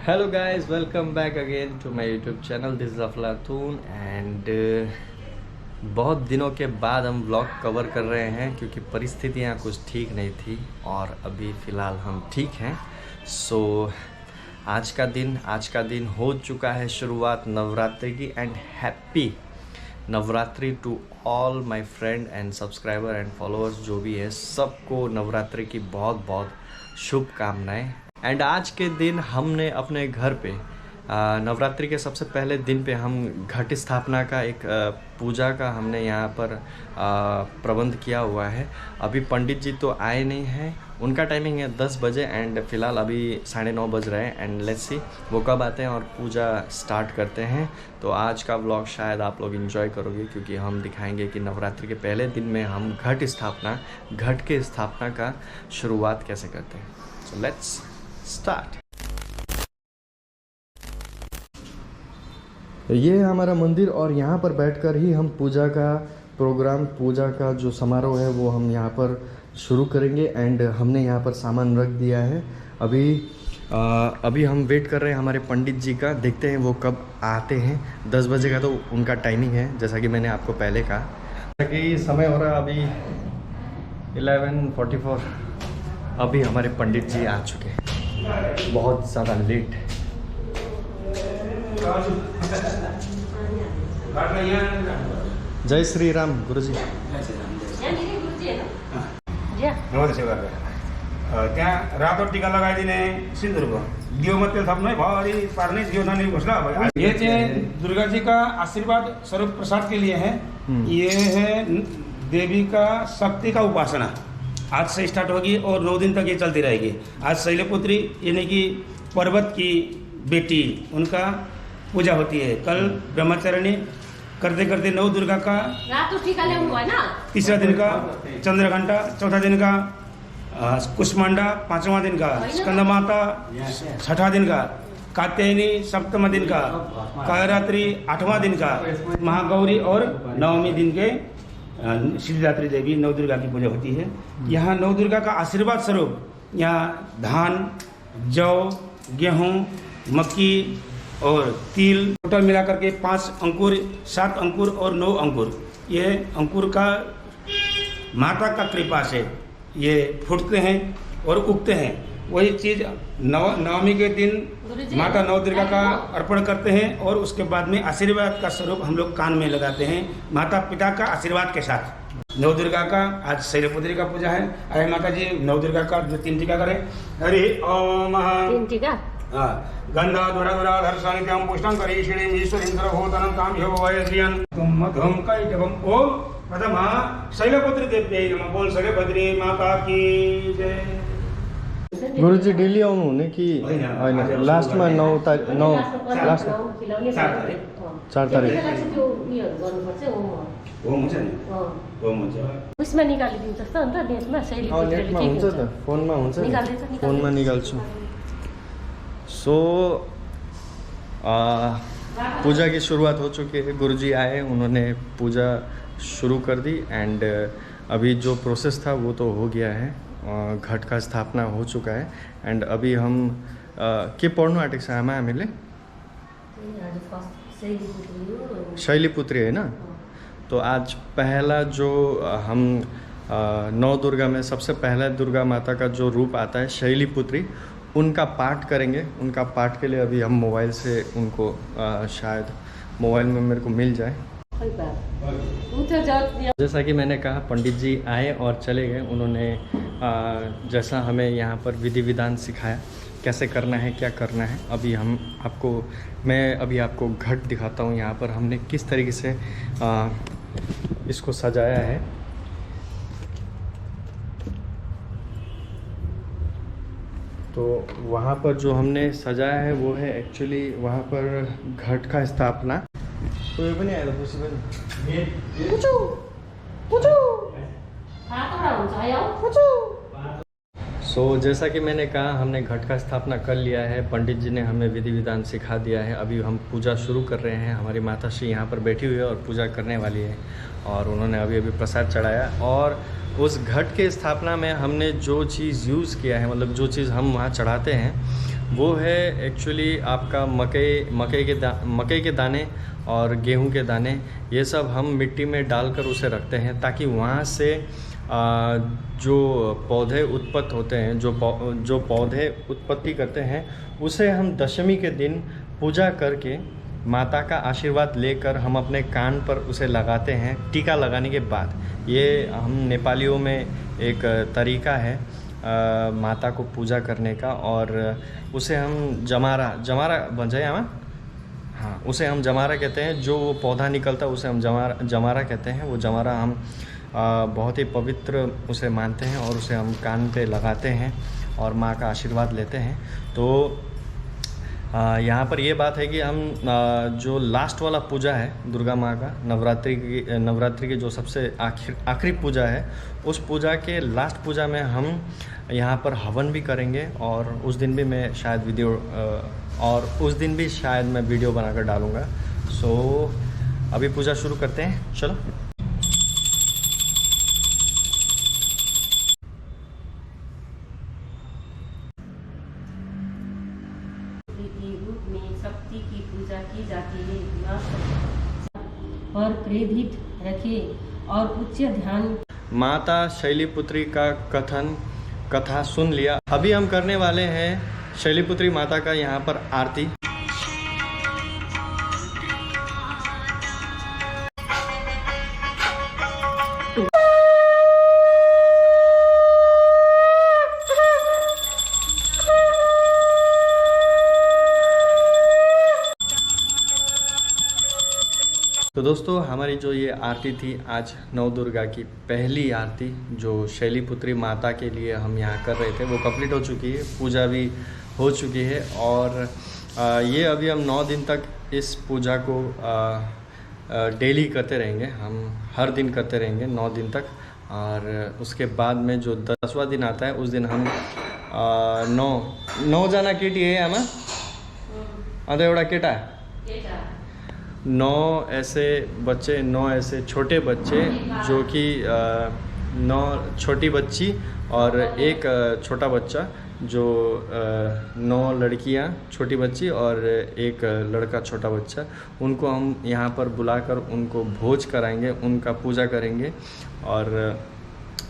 Hello guys, welcome back again to my YouTube channel. This is Aflatoon and बहुत दिनों के बाद हम व्लॉग कवर कर रहे हैं क्योंकि परिस्थितियाँ कुछ ठीक नहीं थी और अभी फ़िलहाल हम ठीक हैं। सो आज का दिन हो चुका है शुरुआत नवरात्रि की। And happy Navratri to all my friend and subscriber and followers जो भी है, सबको नवरात्रि की बहुत बहुत शुभकामनाएं। एंड आज के दिन हमने अपने घर पे नवरात्रि के सबसे पहले दिन पे हम घट स्थापना का एक पूजा का हमने यहाँ पर प्रबंध किया हुआ है। अभी पंडित जी तो आए नहीं हैं, उनका टाइमिंग है 10 बजे एंड फ़िलहाल अभी 9:30 बज रहे हैं। एंड लेट्स सी वो कब आते हैं और पूजा स्टार्ट करते हैं। तो आज का व्लॉग शायद आप लोग एंजॉय करोगे क्योंकि हम दिखाएंगे कि नवरात्रि के पहले दिन में हम घट के स्थापना का शुरुआत कैसे करते हैं। So let's start. ये है हमारा मंदिर और यहाँ पर बैठकर ही हम पूजा का प्रोग्राम, पूजा का जो समारोह है वो हम यहाँ पर शुरू करेंगे। एंड हमने यहाँ पर सामान रख दिया है। अभी हम वेट कर रहे हैं हमारे पंडित जी का, देखते हैं वो कब आते हैं। 10 बजे का तो उनका टाइमिंग है, जैसा कि मैंने आपको पहले कहा कि समय हो रहा है अभी 11:44। अभी हमारे पंडित जी आ चुके हैं, बहुत ज़्यादा लेट। जय श्री राम गुरुजी। त्यहाँ रातो टिका लगाइदिने सिन्दुरको दियो मात्रै थप्नु भरि पार्ने दियो नानी घोषणा भयो। ये दुर्गा जी का आशीर्वाद स्वरूप प्रसाद के लिए है। ये है देवी का शक्ति का उपासना, आज से स्टार्ट होगी और 9 दिन तक ये चलती रहेगी। आज शैलपुत्री यानी कि पर्वत की बेटी, उनका पूजा होती है। कल ब्रह्मचारिणी करते करते 9 दुर्गा का तीसरा दिन का चंद्रघंटा, चौथा दिन का कुष्मांडा, 5वां दिन का स्कंद माता, 6ठा दिन का कात्यायनी, 7वां दिन का कालरात्रि, 8वां दिन का महागौरी और 9वें दिन के सिद्धिदात्री देवी नव दुर्गा की पूजा होती है। यहाँ नव दुर्गा का आशीर्वाद स्वरूप यहाँ धान, जौ, गेहूँ, मक्की और तिल टोटल मिलाकर के 5 अंकुर, 7 अंकुर और 9 अंकुर, ये अंकुर का माता का कृपा से ये फूटते हैं और उगते हैं। वही चीज़ नवमी के दिन माता नव दुर्गा का अर्पण करते हैं और उसके बाद में आशीर्वाद का स्वरूप हम लोग कान में लगाते हैं माता पिता का आशीर्वाद के साथ। नव दुर्गा का आज शैलपुत्री का पूजा है। अरे माता जी नव दुर्गा का जो 3 टीका करें। हरि ओम। 3 टीका गंधा दुराधर सानिध्यम पुष्टं करीषिणीं ईश्वरीं सर्वभूतानां तां ह्यो वयद्रियं तुम मधुम कैटवम। ओम प्रथम शैलपुत्री देव्यै नमः। बोल शैलपुत्री माता की जय। गुरुजी डेली आउनु हुने कि होइन? लास्टमा 4 तारिक ओम हुन्छ नि? ओम हुन्छ। उसमा निकालिदिन्छ त अन्त नेटमा नेटमा हुन्छ त, फोनमा हुन्छ नि, फोनमा निकाल्छु। सो पूजा की शुरुआत हो चुकी है। गुरुजी आए, उन्होंने पूजा शुरू कर दी। एंड अभी जो प्रोसेस था वो तो हो गया है, घट का स्थापना हो चुका है। एंड अभी हम के पढ्नु आँटेको छ आमा हामीले? शैलपुत्री है ना? तो आज पहला जो हम 9 दुर्गा में सबसे पहला दुर्गा माता का जो रूप आता है शैलपुत्री, उनका पाठ करेंगे। उनका पाठ के लिए अभी हम मोबाइल से उनको शायद मोबाइल में मेरे को मिल जाए। जैसा कि मैंने कहा पंडित जी आए और चले गए। उन्होंने जैसा हमें यहाँ पर विधि विधान सिखाया कैसे करना है, क्या करना है। मैं अभी आपको घट दिखाता हूँ। यहाँ पर हमने किस तरीके से इसको सजाया है। तो वहाँ पर जो हमने सजाया है वो है एक्चुअली वहाँ पर घट का स्थापना। तो ये पनि आएर खुसी पनि सो जैसा कि मैंने कहा हमने घट का स्थापना कर लिया है। पंडित जी ने हमें विधि विधान सिखा दिया है। अभी हम पूजा शुरू कर रहे हैं। हमारी माता श्री यहाँ पर बैठी हुई है और पूजा करने वाली है और उन्होंने अभी प्रसाद चढ़ाया। और उस घट के स्थापना में हमने जो चीज़ यूज़ किया है, मतलब जो चीज़ हम वहाँ चढ़ाते हैं वो है एक्चुअली आपका मकई के दाने और गेहूं के दाने, ये सब हम मिट्टी में डालकर उसे रखते हैं ताकि वहाँ से जो पौधे उत्पत्त होते हैं, जो पौधे उत्पत्ति करते हैं, उसे हम दशमी के दिन पूजा करके माता का आशीर्वाद लेकर हम अपने कान पर उसे लगाते हैं टीका लगाने के बाद। ये हम नेपालियों में एक तरीका है माता को पूजा करने का, और उसे हम जमारा बन जाए हाँ, उसे हम जमारा कहते हैं। जो वो पौधा निकलता है उसे हम जमारा कहते हैं। वो जमारा हम बहुत ही पवित्र उसे मानते हैं और उसे हम कान पे लगाते हैं और माँ का आशीर्वाद लेते हैं। तो यहाँ पर ये बात है कि हम जो लास्ट वाला पूजा है दुर्गा माँ का, नवरात्रि की जो सबसे आखिरी पूजा है, उस पूजा के लास्ट पूजा में हम यहाँ पर हवन भी करेंगे, और उस दिन भी मैं शायद वीडियो बनाकर डालूँगा। सो अभी पूजा शुरू करते हैं, चलो। रूप में शक्ति की पूजा की जाती है। और प्रेरित रखे और उच्च ध्यान। माता शैलीपुत्री का कथा सुन लिया। अभी हम करने वाले हैं शैलीपुत्री माता का यहाँ पर आरती। तो दोस्तों, हमारी जो ये आरती थी आज नव दुर्गा की पहली आरती जो शैलीपुत्री माता के लिए हम यहाँ कर रहे थे, वो कंप्लीट हो चुकी है, पूजा भी हो चुकी है। और ये अभी हम 9 दिन तक इस पूजा को डेली करते रहेंगे, हम हर दिन करते रहेंगे 9 दिन तक। और उसके बाद में जो 10वां दिन आता है उस दिन हम 9 जना केटी है आमा अन्त एउटा केटा 9 ऐसे बच्चे, 9 ऐसे छोटे बच्चे, जो कि 9 छोटी बच्ची और एक छोटा बच्चा, जो 9 लड़कियां छोटी बच्ची और एक लड़का छोटा बच्चा, उनको हम यहाँ पर बुलाकर उनको भोज कराएंगे, उनका पूजा करेंगे। और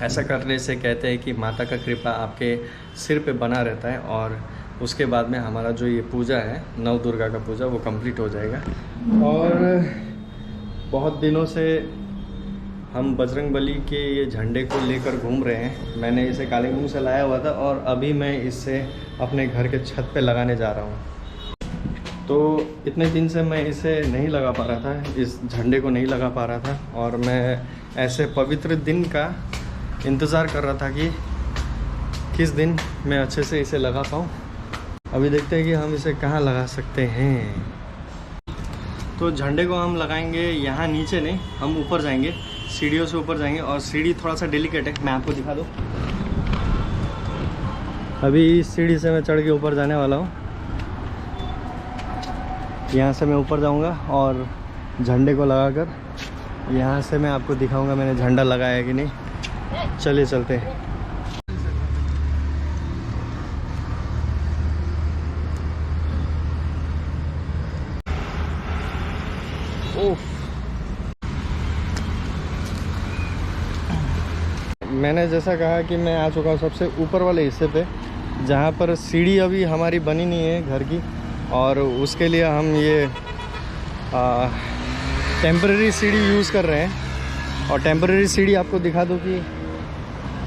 ऐसा करने से कहते हैं कि माता का कृपा आपके सिर पे बना रहता है, और उसके बाद में हमारा जो ये पूजा है नव दुर्गा का पूजा, वो कंप्लीट हो जाएगा। और बहुत दिनों से हम बजरंगबली के ये झंडे को लेकर घूम रहे हैं। मैंने इसे कालीगंज से लाया हुआ था और अभी मैं इसे अपने घर के छत पे लगाने जा रहा हूँ। तो इतने दिन से मैं इसे नहीं लगा पा रहा था, इस झंडे को नहीं लगा पा रहा था, और मैं ऐसे पवित्र दिन का इंतज़ार कर रहा था कि किस दिन मैं अच्छे से इसे लगा पाऊँ। अभी देखते हैं कि हम इसे कहाँ लगा सकते हैं। तो झंडे को हम लगाएंगे यहाँ नीचे नहीं, हम ऊपर जाएंगे, सीढ़ियों से ऊपर जाएंगे, और सीढ़ी थोड़ा सा डेलिकेट है, मैं आपको दिखा दूँ। अभी इस सीढ़ी से मैं चढ़ के ऊपर जाने वाला हूँ। यहाँ से मैं ऊपर जाऊँगा और झंडे को लगाकर यहाँ से मैं आपको दिखाऊँगा मैंने झंडा लगाया है कि नहीं। चलिए चलते हैं। मैंने जैसा कहा कि मैं आ चुका हूँ सबसे ऊपर वाले हिस्से पे, जहाँ पर सीढ़ी अभी हमारी बनी नहीं है घर की, और उसके लिए हम ये टेम्परेरी सीढ़ी यूज़ कर रहे हैं। और टेम्परेरी सीढ़ी आपको दिखा दूँ कि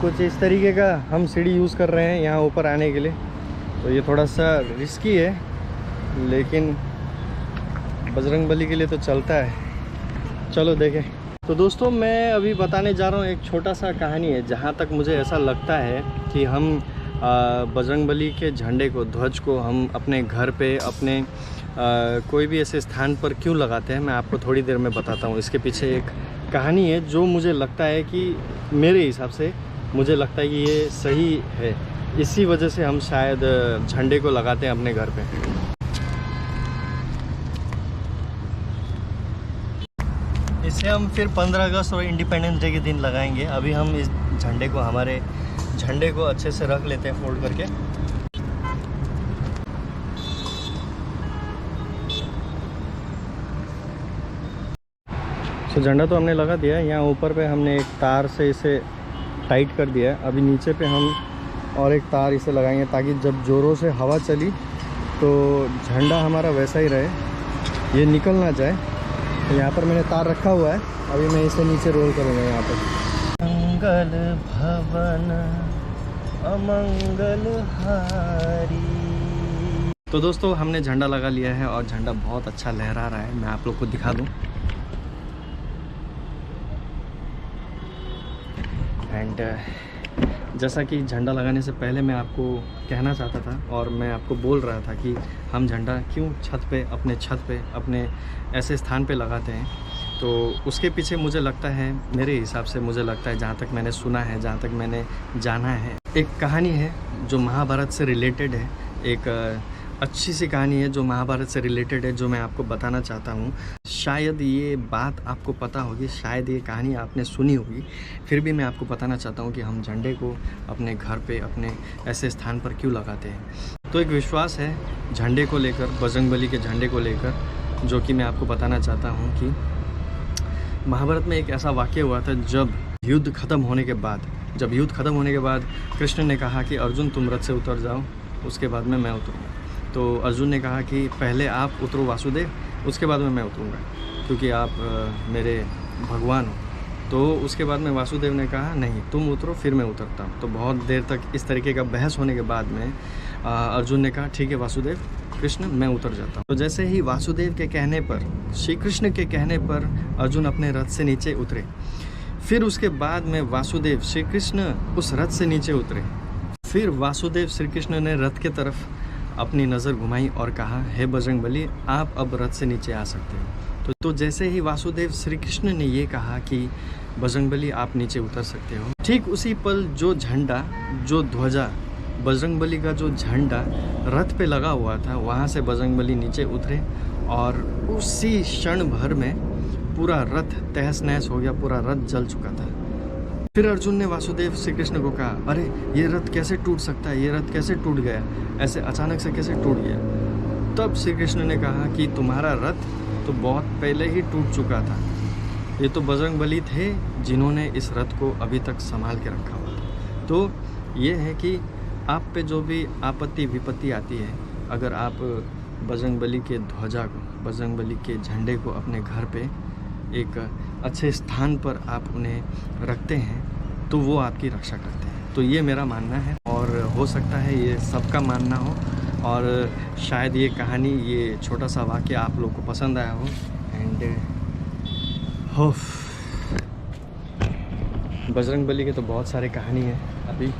कुछ इस तरीके का हम सीढ़ी यूज़ कर रहे हैं यहाँ ऊपर आने के लिए। तो ये थोड़ा सा रिस्की है, लेकिन बजरंगबली के लिए तो चलता है। चलो देखें। तो दोस्तों, मैं अभी बताने जा रहा हूँ एक छोटा सा कहानी है, जहाँ तक मुझे ऐसा लगता है कि हम बजरंगबली के झंडे को, ध्वज को हम अपने घर पे, अपने कोई भी ऐसे स्थान पर क्यों लगाते हैं, मैं आपको थोड़ी देर में बताता हूँ। इसके पीछे एक कहानी है जो मुझे लगता है कि मेरे हिसाब से मुझे लगता है कि ये सही है। इसी वजह से हम शायद झंडे को लगाते हैं अपने घर पे। इसे हम फिर 15 अगस्त और इंडिपेंडेंस डे के दिन लगाएंगे। अभी हम इस झंडे को, हमारे झंडे को अच्छे से रख लेते हैं फोल्ड करके। तो झंडा तो हमने लगा दिया है। यहाँ ऊपर पे हमने एक तार से इसे टाइट कर दिया है। अभी नीचे पे हम और एक तार इसे लगाएंगे ताकि जब ज़ोरों से हवा चली तो झंडा हमारा वैसा ही रहे, ये निकल ना जाए। तो यहाँ पर मैंने तार रखा हुआ है, अभी मैं इसे नीचे रोल करूँगा यहाँ पर। मंगल भवन अमंगल हारी। तो दोस्तों हमने झंडा लगा लिया है और झंडा बहुत अच्छा लहरा रहा है। मैं आप लोग को दिखा दूँ। एंड जैसा कि झंडा लगाने से पहले मैं आपको कहना चाहता था और मैं आपको बोल रहा था कि हम झंडा क्यों अपने छत पे अपने ऐसे स्थान पे लगाते हैं, तो उसके पीछे मुझे लगता है, मेरे हिसाब से मुझे लगता है, जहाँ तक मैंने सुना है, जहाँ तक मैंने जाना है, एक कहानी है जो महाभारत से रिलेटेड है। एक अच्छी सी कहानी है जो महाभारत से रिलेटेड है, जो मैं आपको बताना चाहता हूँ। शायद ये बात आपको पता होगी, शायद ये कहानी आपने सुनी होगी, फिर भी मैं आपको बताना चाहता हूँ कि हम झंडे को अपने घर पे, अपने ऐसे स्थान पर क्यों लगाते हैं। तो एक विश्वास है झंडे को लेकर, बजरंगबली के झंडे को लेकर, जो कि मैं आपको बताना चाहता हूँ कि महाभारत में एक ऐसा वाक़या हुआ था जब युद्ध ख़त्म होने के बाद कृष्ण ने कहा कि अर्जुन तुम रथ से उतर जाओ, उसके बाद में मैं उतरूँगा। तो अर्जुन ने कहा कि पहले आप उतरो वासुदेव, उसके बाद में मैं उतरूँगा, क्योंकि आप मेरे भगवान हो। तो उसके बाद में वासुदेव ने कहा नहीं तुम उतरो फिर मैं उतरता हूँ। तो बहुत देर तक इस तरीके का बहस होने के बाद में अर्जुन ने कहा ठीक है वासुदेव, कृष्ण मैं उतर जाता हूँ। तो जैसे ही वासुदेव के कहने पर, श्री कृष्ण के कहने पर अर्जुन अपने रथ से नीचे उतरे। फिर उसके बाद में वासुदेव श्री कृष्ण उस रथ से नीचे उतरे। फिर वासुदेव श्री कृष्ण ने रथ के तरफ अपनी नज़र घुमाई और कहा हे बजरंगबली आप अब रथ से नीचे आ सकते हो। तो जैसे ही वासुदेव श्री कृष्ण ने ये कहा कि बजरंगबली आप नीचे उतर सकते हो, ठीक उसी पल जो झंडा, जो ध्वजा, बजरंगबली का जो झंडा रथ पे लगा हुआ था, वहाँ से बजरंगबली नीचे उतरे और उसी क्षण भर में पूरा रथ तहस नहस हो गया, पूरा रथ जल चुका था। फिर अर्जुन ने वासुदेव श्री कृष्ण को कहा अरे ये रथ कैसे टूट सकता है, ये रथ कैसे टूट गया, ऐसे अचानक से कैसे टूट गया। तब श्री कृष्ण ने कहा कि तुम्हारा रथ तो बहुत पहले ही टूट चुका था, ये तो बजरंगबली थे जिन्होंने इस रथ को अभी तक संभाल के रखा हुआ था। तो ये है कि आप पे जो भी आपत्ति विपत्ति आती है, अगर आप बजरंगबली के ध्वजा को, बजरंगबली के झंडे को अपने घर पे एक अच्छे स्थान पर आप उन्हें रखते हैं तो वो आपकी रक्षा करते हैं। तो ये मेरा मानना है और हो सकता है ये सबका मानना हो और शायद ये कहानी, ये छोटा सा वाक़या आप लोग को पसंद आया हो। एंड बजरंगबली के तो बहुत सारे कहानी है, अभी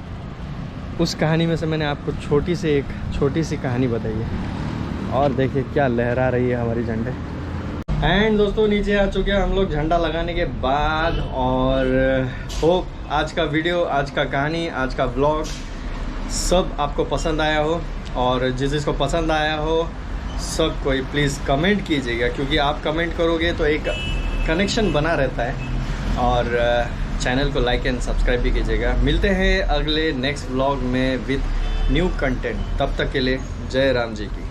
उस कहानी में से मैंने आपको छोटी सी कहानी बताई है और देखिए क्या लहरा रही है हमारी झंडे। एंड दोस्तों नीचे आ चुके हैं हम लोग झंडा लगाने के बाद और होप आज का वीडियो, आज का कहानी, आज का व्लॉग सब आपको पसंद आया हो और जिसको पसंद आया हो सब कोई प्लीज़ कमेंट कीजिएगा, क्योंकि आप कमेंट करोगे तो एक कनेक्शन बना रहता है। और चैनल को लाइक एंड सब्सक्राइब भी कीजिएगा। मिलते हैं अगले नेक्स्ट व्लॉग में विद न्यू कंटेंट। तब तक के लिए जय राम जी की।